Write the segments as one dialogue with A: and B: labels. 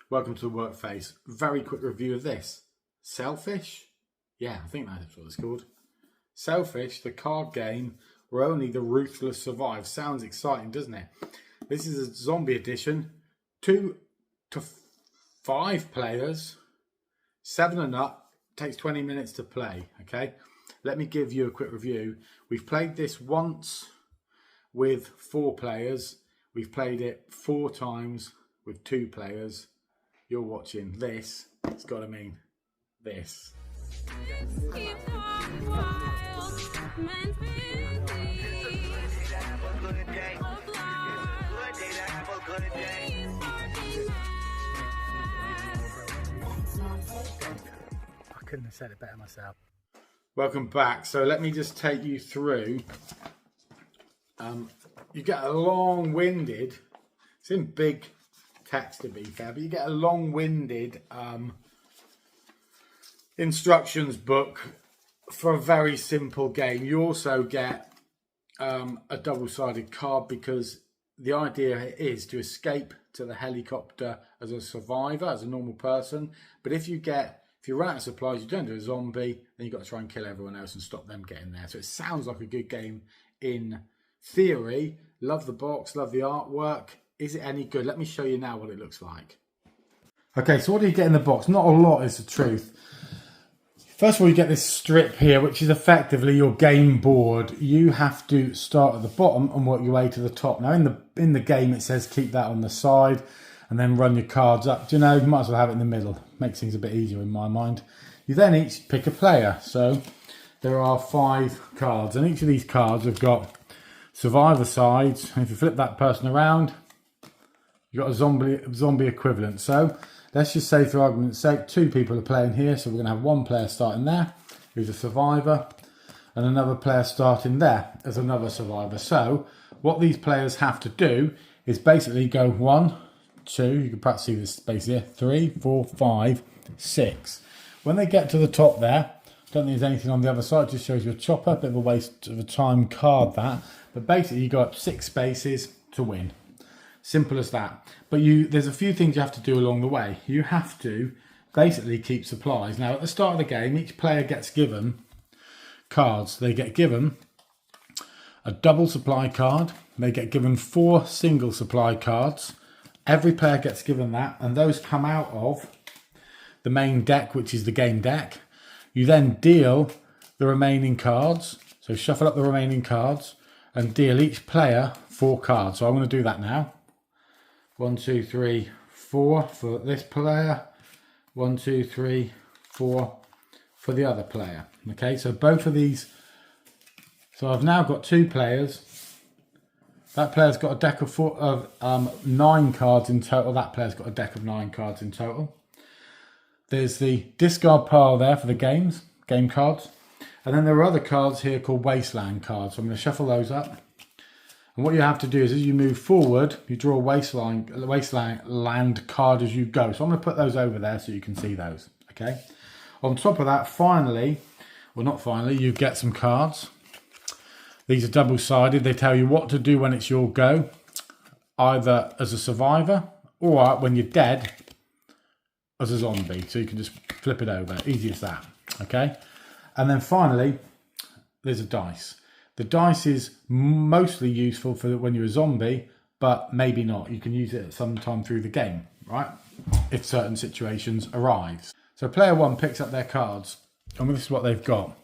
A: Welcome to the work phase. Very quick review of this. Selfish? Yeah, I think that's what it's called. Selfish, the card game where only the ruthless survive. Sounds exciting, doesn't it? This is a zombie edition. 2 to 5 players. 7 and up. Takes 20 minutes to play, okay? Let me give you a quick review. We've played this once with 4 players. We've played it 4 times with 2 players. You're watching this. It's got to mean this. I couldn't have said it better myself. Welcome back. So let me just take you through. You get a long-winded, it's in big text to be fair, but you get a long-winded instructions book for a very simple game. You also get a double-sided card because the idea is to escape to the helicopter as a survivor, as a normal person. But if you run out of supplies, you turn into a zombie, then you've got to try and kill everyone else and stop them getting there. So it sounds like a good game in theory. Love the box, love the artwork. Is it any good? Let me show you now what it looks like. Okay, so what do you get in the box? Not a lot is the truth. First of all, you get this strip here, which is effectively your game board. You have to start at the bottom and work your way to the top. Now, in the game, it says keep that on the side and then run your cards up. Do you know, you might as well have it in the middle. Makes things a bit easier in my mind. You then each pick a player. So there are 5 cards, and each of these cards have got survivor sides. And if you flip that person around, you've got a zombie equivalent. So let's just say, for argument's sake, 2 people are playing here. So we're going to have 1 player starting there, who's a survivor, and another player starting there as another survivor. So what these players have to do is basically go 1, 2, you can perhaps see this space here, 3, 4, 5, 6. When they get to the top there, don't think there's anything on the other side, it just shows you a chopper, a bit of a waste of a time card that. But basically you got 6 spaces to win. Simple as that. But there's a few things you have to do along the way. You have to basically keep supplies. Now at the start of the game, each player gets given cards. They get given a double supply card. They get given 4 single supply cards. Every player gets given that, and those come out of the main deck, which is the game deck. You then deal the remaining cards. So shuffle up the remaining cards and deal each player 4 cards. So I'm going to do that now. 1, 2, 3, 4 for this player. 1, 2, 3, 4 for the other player. Okay, so both of these. So I've now got 2 players. That player's got a deck of 9 cards in total. That player's got a deck of 9 cards in total. There's the discard pile there for the game cards. And then there are other cards here called wasteland cards. So I'm going to shuffle those up. And what you have to do is, as you move forward, you draw a wasteland card as you go. So I'm going to put those over there so you can see those. Okay. On top of that, finally, well not finally, you get some cards. These are double-sided. They tell you what to do when it's your go, either as a survivor or when you're dead as a zombie. So you can just flip it over. Easy as that. Okay. And then finally, there's a dice. The dice is mostly useful for when you're a zombie, but maybe not. You can use it at some time through the game, right? If certain situations arise. So player 1 picks up their cards, and this is what they've got.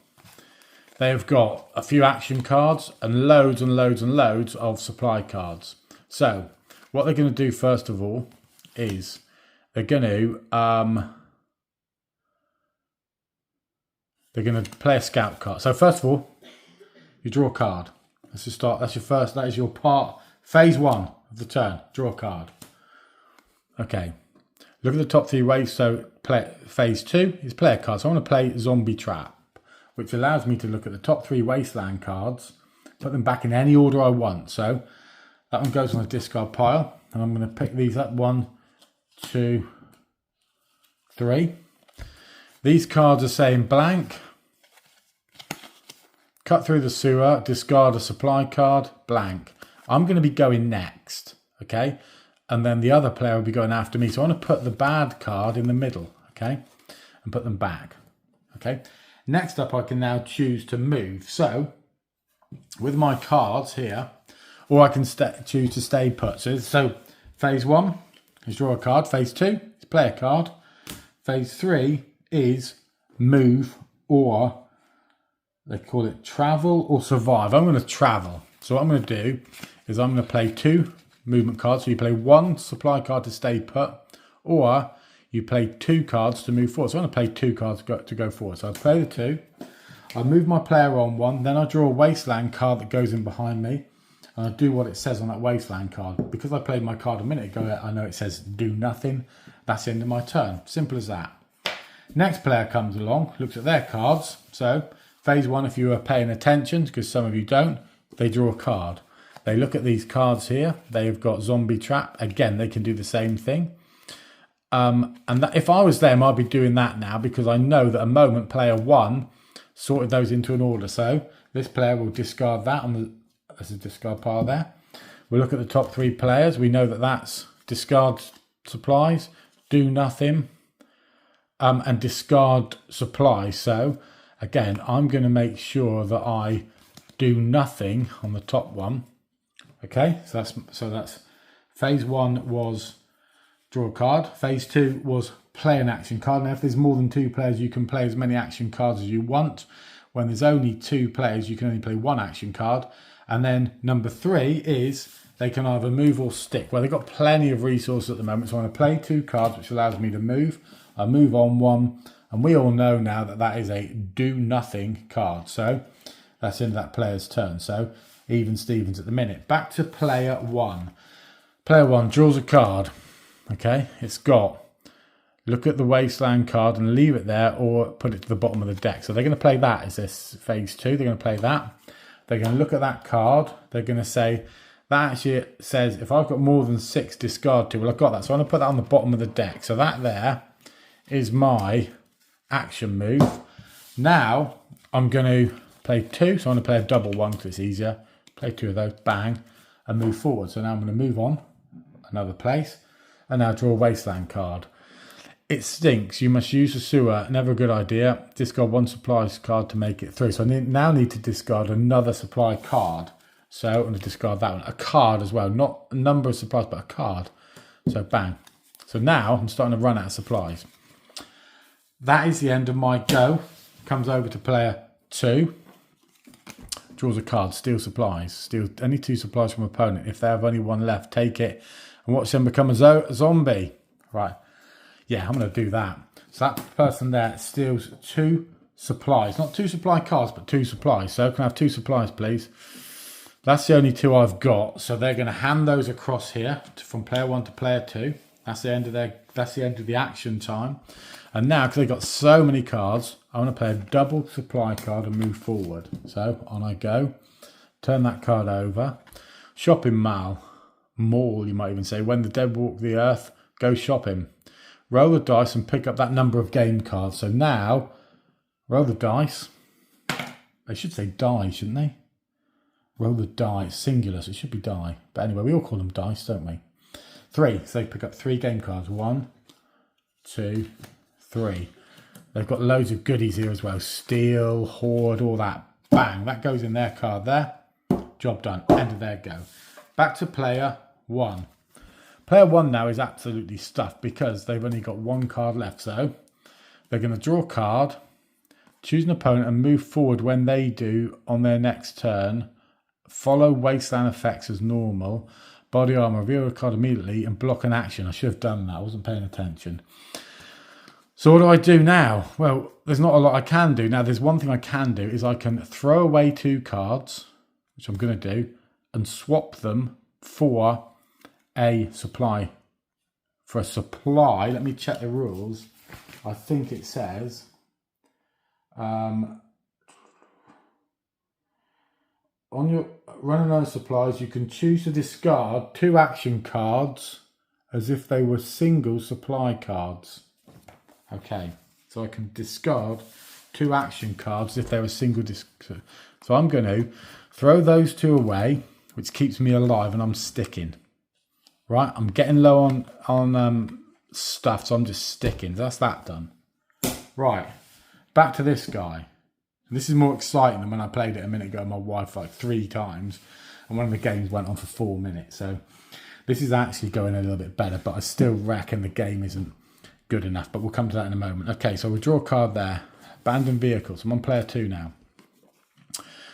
A: They've got a few action cards and loads and loads and loads of supply cards. So what they're going to do first of all is they're going to play a scout card. So first of all, you draw a card. Let's just start. That's your first. That is your part. Phase 1 of the turn. Draw a card. Okay. Look at the top 3 waves. So phase 2 is play a card. So I want to play Zombie Trap, which allows me to look at the top 3 wasteland cards, put them back in any order I want. So that one goes on the discard pile, and I'm going to pick these up. 1, 2, 3. These cards are saying blank. Cut through the sewer, discard a supply card, blank. I'm going to be going next, okay? and then the other player will be going after me. So I want to put the bad card in the middle, okay, and put them back, okay. Next up, I can now choose to move. So with my cards here, or I can choose to stay put. So phase 1 is draw a card. Phase 2 is play a card. Phase 3 is move, or they call it travel or survive. I'm going to travel. So what I'm going to do is I'm going to play 2 movement cards. So you play 1 supply card to stay put, or you play 2 cards to move forward. So I'm going to play 2 cards to go forward. So I play the 2. I move my player on 1. Then I draw a wasteland card that goes in behind me. And I do what it says on that wasteland card. Because I played my card a minute ago, I know it says do nothing. That's the end of my turn. Simple as that. Next player comes along, looks at their cards. So phase 1, if you are paying attention, because some of you don't, they draw a card. They look at these cards here. They've got zombie trap. Again, they can do the same thing. And that, if I was them, I'd be doing that now, because I know that a moment player 1 sorted those into an order. So this player will discard that on the, there's a discard pile there. We'll look at the top 3 players. We know that that's discard supplies, do nothing, and discard supplies. So again, I'm going to make sure that I do nothing on the top one. Okay, so that's phase 1 was draw a card. Phase 2 was play an action card. Now, if there's more than 2 players, you can play as many action cards as you want. When there's only 2 players, you can only play 1 action card. And then number 3 is they can either move or stick. Well, they've got plenty of resources at the moment, so I'm going to play 2 cards, which allows me to move. I move on 1, and we all know now that that is a do nothing card. So that's in that player's turn. So even Stevens at the minute. Back to player 1. Player 1 draws a card. Okay, it's got, look at the wasteland card and leave it there, or put it to the bottom of the deck. So they're going to play that as this phase 2. They're going to play that. They're going to look at that card. They're going to say, that actually says, if I've got more than 6 discard to, well, I've got that. So I'm going to put that on the bottom of the deck. So that there is my action move. Now I'm going to play 2. So I'm going to play a double one because it's easier. Play 2 of those, bang, and move forward. So now I'm going to move on another place. And now draw a wasteland card. It stinks. You must use the sewer. Never a good idea. Discard 1 supply card to make it through. So I now need to discard another supply card. So I'm going to discard that one. A card as well. Not a number of supplies, but a card. So bang. So now I'm starting to run out of supplies. That is the end of my go. Comes over to player 2. Draws a card. Steal supplies. Steal any 2 supplies from opponent. If they have only 1 left, take it. And watch them become a zombie. Right. Yeah, I'm going to do that. So that person there steals 2 supplies. Not 2 supply cards, but 2 supplies. So can I have 2 supplies, please? That's the only 2 I've got. So they're going to hand those across here from player 1 to player 2. That's the end of that's the end of the action time. And now, because they've got so many cards, I want to play a double supply card and move forward. So on I go. Turn that card over. Shopping mall, you might even say. When the dead walk the earth, go shopping. Roll the dice and pick up that number of game cards. So now, roll the dice. They should say die, shouldn't they? Roll the die, singular, so it should be die. But anyway, we all call them dice, don't we? 3, so they pick up 3 game cards. 1, 2, 3. They've got loads of goodies here as well. Steel, hoard, all that. Bang, that goes in their card there. Job done, end of their go. Back to player 1. Player 1 now is absolutely stuffed because they've only got 1 card left. So they're going to draw a card, choose an opponent and move forward when they do on their next turn. Follow wasteland effects as normal. Body armor, reveal a card immediately and block an action. I should have done that. I wasn't paying attention. So what do I do now? Well, there's not a lot I can do. Now, there's one thing I can do is I can throw away 2 cards, which I'm going to do, and swap them for a supply. For a supply, let me check the rules. I think it says on your running out of supplies, you can choose to discard 2 action cards as if they were single supply cards. Okay, so I can discard 2 action cards if they're a single So I'm going to throw those 2 away, which keeps me alive and I'm sticking. Right, I'm getting low on stuff, so I'm just sticking. That's that done. Right, back to this guy. This is more exciting than when I played it a minute ago with my wife like 3 times. And one of the games went on for 4 minutes. So this is actually going a little bit better, but I still reckon the game isn't good enough. But we'll come to that in a moment. Okay, so we'll draw a card there. Abandoned vehicle. So I'm on player 2 now.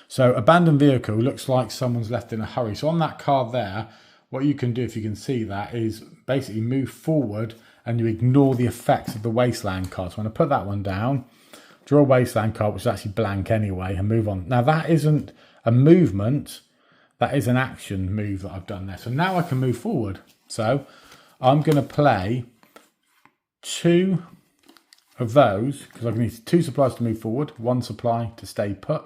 A: So abandoned vehicle looks like someone's left in a hurry. So on that card there, what you can do, if you can see that, is basically move forward and you ignore the effects of the wasteland card. So I'm going to put that one down, draw a wasteland card, which is actually blank anyway, and move on. Now that isn't a movement, that is an action move that I've done there. So now I can move forward. So I'm going to play 2 of those, because I need 2 supplies to move forward, 1 supply to stay put.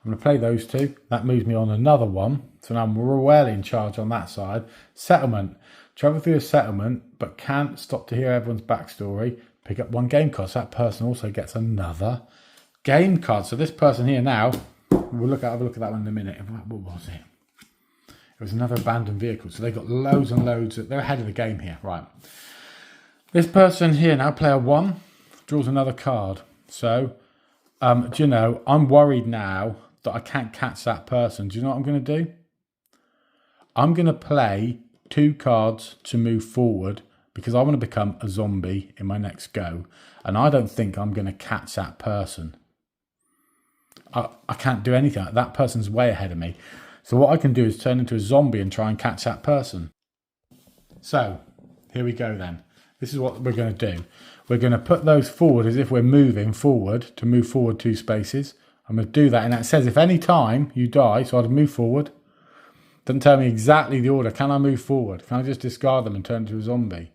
A: I'm going to play those 2. That moves me on another one. So now I'm well in charge on that side. Settlement. Travel through a settlement, but can't stop to hear everyone's backstory. Pick up 1 game card. So that person also gets another game card. So this person here now, we'll have a look at that one in a minute. What was it? It was another abandoned vehicle. So they've got loads and loads. They're ahead of the game here. Right. This person here now, player 1, draws another card. So, do you know, I'm worried now that I can't catch that person. Do you know what I'm going to do? I'm going to play 2 cards to move forward because I want to become a zombie in my next go. And I don't think I'm going to catch that person. I can't do anything. That person's way ahead of me. So what I can do is turn into a zombie and try and catch that person. So, here we go then. This is what we're going to do. We're going to put those forward as if we're moving forward to move forward 2 spaces. I'm going to do that, and that says if any time you die, so I'd move forward. Doesn't tell me exactly the order. Can I move forward? Can I just discard them and turn into a zombie?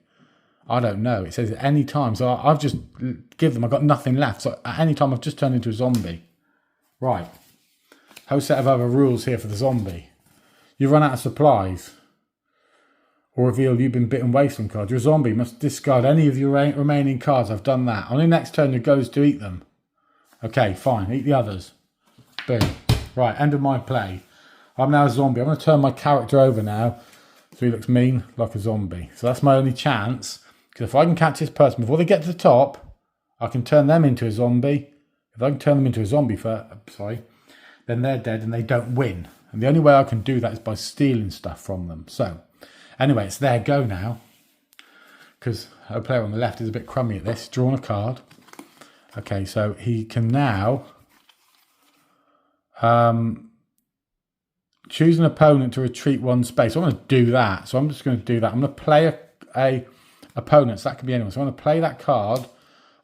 A: I don't know. It says at any time, so I've just give them. I've got nothing left. So at any time, I've just turned into a zombie. Right. Whole set of other rules here for the zombie. You run out of supplies. Or reveal you've been bitten wasteland card. You're a zombie. You must discard any of your remaining cards. I've done that. On the next turn, your go is to eat them. Okay, fine. Eat the others. Boom. Right, end of my play. I'm now a zombie. I'm going to turn my character over now so he looks mean like a zombie. So that's my only chance. Because if I can catch this person before they get to the top, I can turn them into a zombie. If I can turn them into a zombie, then they're dead and they don't win. And the only way I can do that is by stealing stuff from them. So, anyway, it's their go now. Because our player on the left is a bit crummy at this. Drawn a card. Okay, so he can now choose an opponent to retreat 1 space. I want to do that, so I'm just going to do that. I'm going to play a opponent, so that could be anyone. So I'm going to play that card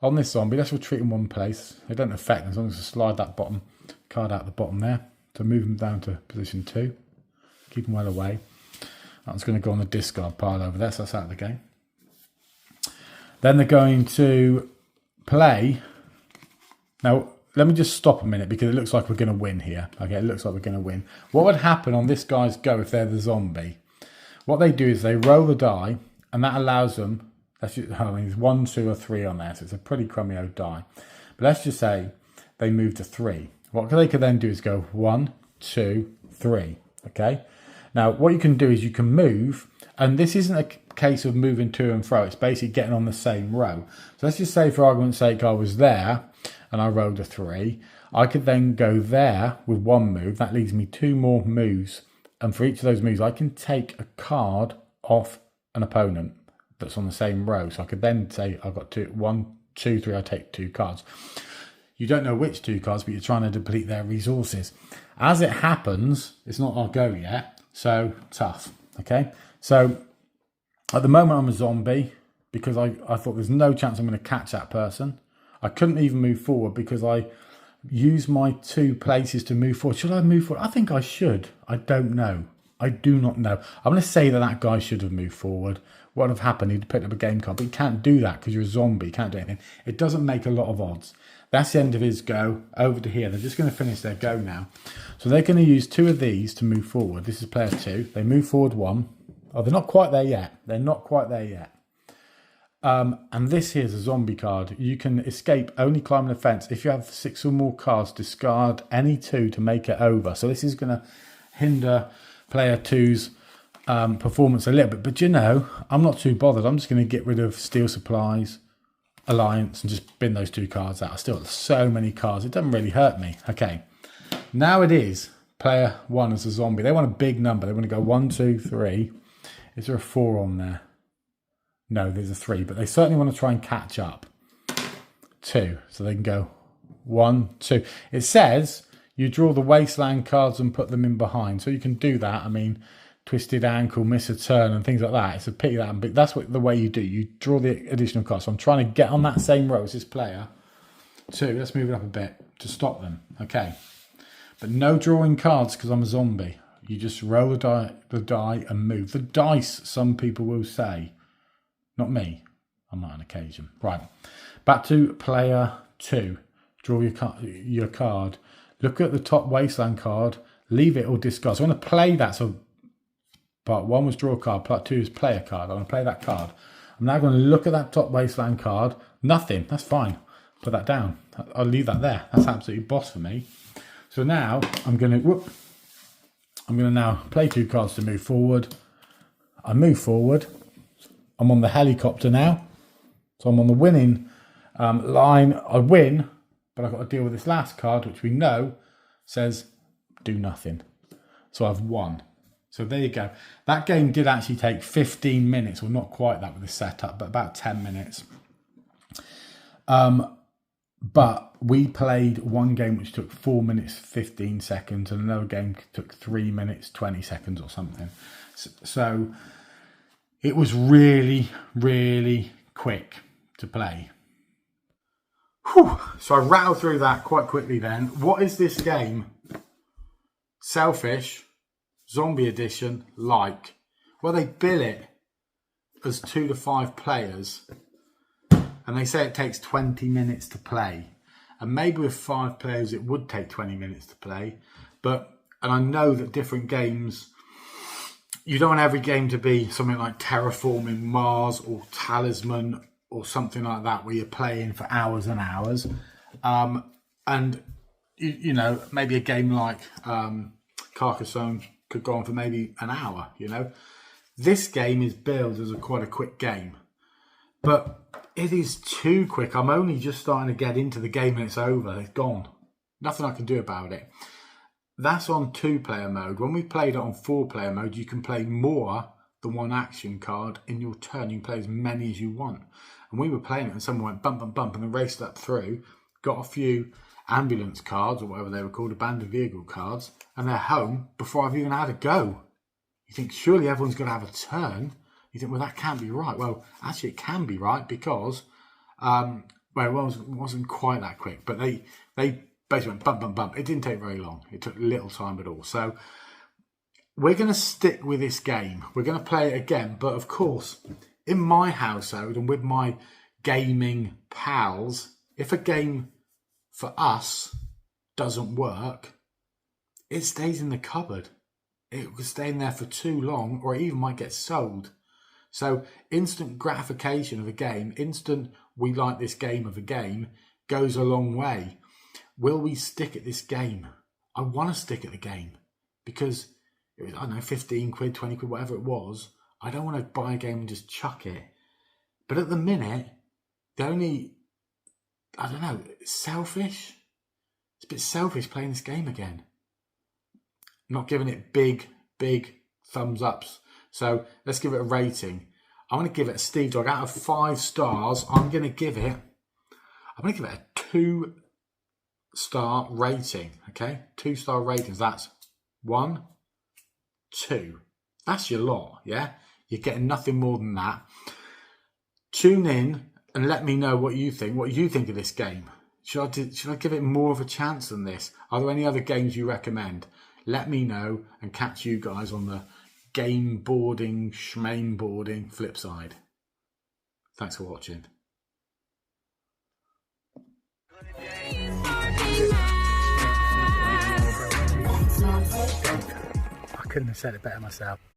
A: on this zombie. Let's retreat in 1 place. It doesn't affect them, so I'm going to slide that bottom card out the bottom there to move them down to position 2. Keep them well away. That's going to go on the discard pile over there, so that's out of the game. Then they're going to play. Now, let me just stop a minute because it looks like we're going to win here. Okay, it looks like we're going to win. What would happen on this guy's go if they're the zombie? What they do is they roll the die, and that allows them, there's 1, 2, or 3 on there, so it's a pretty crummy old die. But let's just say they move to 3. What they could then do is go 1, 2, 3. Okay? Now, what you can do is you can move, and this isn't a case of moving to and fro. It's basically getting on the same row. So let's just say, for argument's sake, I was there, and I rolled a 3. I could then go there with 1 move. That leaves me 2 more moves. And for each of those moves, I can take a card off an opponent that's on the same row. So I could then say, I've got 1, 2, 3, I take 2 cards. You don't know which 2 cards, but you're trying to deplete their resources. As it happens, it's not our go yet. So, tough. Okay? So, at the moment, I'm a zombie because I thought there's no chance I'm going to catch that person. I couldn't even move forward because I used my 2 places to move forward. Should I move forward? I think I should. I don't know. I do not know. I'm going to say that guy should have moved forward. What would have happened? He'd picked up a game card, but he can't do that because you're a zombie. You can't do anything. It doesn't make a lot of odds. That's the end of his go. Over to here. They're just going to finish their go now. So they're going to use 2 of these to move forward. This is player 2. They move forward 1. Oh, they're not quite there yet. They're not quite there yet. And this here's a zombie card. You can escape only climbing a fence. If you have 6 or more cards, discard any 2 to make it over. So this is going to hinder player 2's performance a little bit. But you know, I'm not too bothered. I'm just going to get rid of Steel Supplies, Alliance, and just bin those 2 cards out. I still have so many cards. It doesn't really hurt me. Okay, now it is player 1 as a zombie. They want a big number. They want to go 1, 2, 3. Is there a 4 on there? No, there's a 3, but they certainly want to try and catch up. 2, so they can go 1, 2. It says you draw the Wasteland cards and put them in behind, so you can do that. I mean, Twisted Ankle, Miss a Turn, and things like that. It's a pity that, but that's what the way you do. You draw the additional cards. So I'm trying to get on that same row as this player. 2, let's move it up a bit to stop them. Okay, but no drawing cards because I'm a zombie. You just roll the die and move. The dice, some people will say. Not me. I might on occasion. Right. Back to player 2. Draw your card. Look at the top Wasteland card. Leave it or discard. So I want to play that. So part 1 was draw a card. Part 2 is play a card. I want to play that card. I'm now going to look at that top Wasteland card. Nothing. That's fine. Put that down. I'll leave that there. That's absolutely boss for me. So now I'm going to now play 2 cards to move forward. I move forward. I'm on the helicopter now. So I'm on the winning line. I win, but I've got to deal with this last card, which we know says do nothing. So I've won. So there you go. That game did actually take 15 minutes. Well, not quite that with the setup, but about 10 minutes. But we played one game which took 4 minutes 15 seconds and another game took 3 minutes 20 seconds or something. So it was really, really quick to play. Whew. So I rattled through that quite quickly then. What is this game? Selfish, Zombie Edition, like? Well, they bill it as 2 to 5 players. And they say it takes 20 minutes to play. And maybe with 5 players it would take 20 minutes to play. And I know that different games, you don't want every game to be something like Terraforming Mars or Talisman or something like that where you're playing for hours and hours. And, you know, maybe a game like Carcassonne could go on for maybe an hour, you know. This game is billed as quite a quick game. But it is too quick. I'm only just starting to get into the game and it's over. It's gone. Nothing I can do about it. That's on 2-player mode. When we played it on 4-player mode, you can play more than 1 action card in your turn. You can play as many as you want. And we were playing it and someone went bump, bump, bump and then raced up through, got a few ambulance cards or whatever they were called, abandoned vehicle cards, and they're home before I've even had a go. You think, surely everyone's got to have a turn. You think, well, that can't be right. Well, actually, it can be right because, well, it wasn't quite that quick. But they basically went bump, bump, bump. It didn't take very long. It took little time at all. So we're going to stick with this game. We're going to play it again. But, of course, in my household and with my gaming pals, if a game for us doesn't work, it stays in the cupboard. It will stay in there for too long or it even might get sold. So instant gratification of a game, instant we like this game of a game goes a long way. Will we stick at this game? I want to stick at the game because it was, I don't know, 15 quid, 20 quid, whatever it was. I don't want to buy a game and just chuck it. But at the minute, the only, I don't know, selfish. It's a bit selfish playing this game again. Not giving it big thumbs ups. So let's give it a rating. I'm going to give it a Steve Dog out of 5 stars. I'm going to give it a 2-star rating. Okay, 2-star ratings. That's 1, 2. That's your lot. Yeah, you're getting nothing more than that. Tune in and let me know what you think. What you think of this game? Should I give it more of a chance than this? Are there any other games you recommend? Let me know and catch you guys on the game boarding, schmain boarding flip side. Thanks for watching. I couldn't have said it better myself.